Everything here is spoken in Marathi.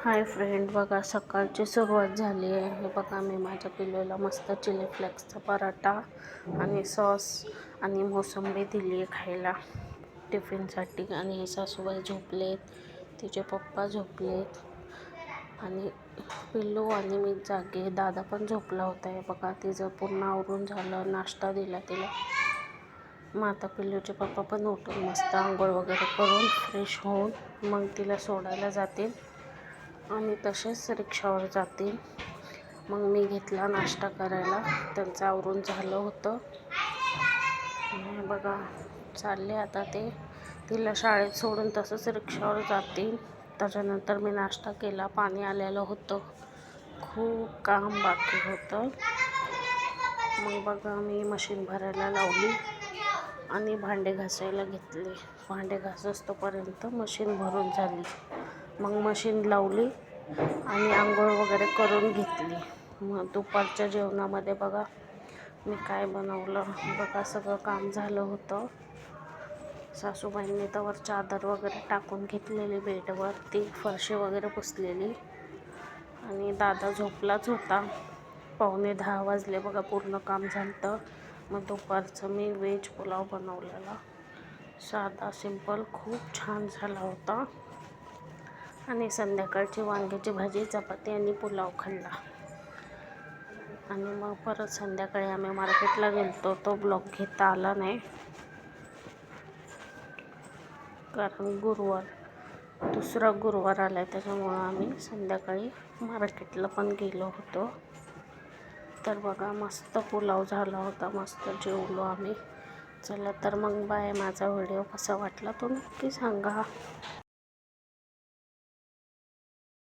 हाय फ्रेंड, बघा सकाळची सुरुवात झाली आहे. हे बघा, मी माझ्या पिल्लूला मस्त चिली फ्लेक्सचा पराठा आणि सॉस आणि मोसंबी दिली आहे खायला टिफिनसाठी. आणि हे सासूबाई झोपलेत, तिचे पप्पा झोपलेत आणि पिल्लू आणि मी जागे. दादा पण झोपला होता. हे बघा, तिचं पूर्ण आवरून झालं, नाश्ता दिला तिला. मग आता पिल्लूचे पप्पा पण उठून मस्त आंघोळ वगैरे करून फ्रेश होऊन मग तिला सोडायला जातील आणि तसेच रिक्षावर जातील. मग मी घेतला नाश्ता करायला, त्यांचं आवरून झालं होतं. बघा, चालले आता ते तिला शाळेत सोडून तसंच रिक्षावर जातील. त्याच्यानंतर मी नाश्ता केला, पाणी आलेलं होतं, खूप काम बाकी होतं. मग बघा, मी मशीन भरायला लावली आणि भांडे घासायला घेतले. भांडे घासोपर्यंत मशीन भरून झाली. मग मशीन लावली आणि आंघोळ वगैरे करून घेतली. मग दुपारच्या जेवणामध्ये बघा मी काय बनवलं. बघा, सगळं काम झालं होतं. सासूबाईंनी त्यावर चादर वगैरे टाकून घेतलेली बेडवर, ती फरशी वगैरे पुसलेली. आणि दादा झोपलाच होता. 9:45 वाजले बघा, पूर्ण काम झालं. मग दुपारचं मी व्हेज पुलाव बनवलेला, साधा सिंपल, खूप छान झाला होता. आणि संध्याकाळची वांग्याची भाजी, चपाती आणि पुलाव खाल्ला. आणि मग परत संध्याकाळी आम्ही मार्केटला गेलो. तो ब्लॉग घेता आला नाही कारण दुसरा गुरुवार आला आहे, त्याच्यामुळं आम्ही संध्याकाळी मार्केटला पण गेलो होतो. तर बघा, मस्त पुलाव झाला होता, मस्त जेवलो आम्ही. चला तर मग बाय. माझा व्हिडिओ कसा वाटला तो नक्की सांगा.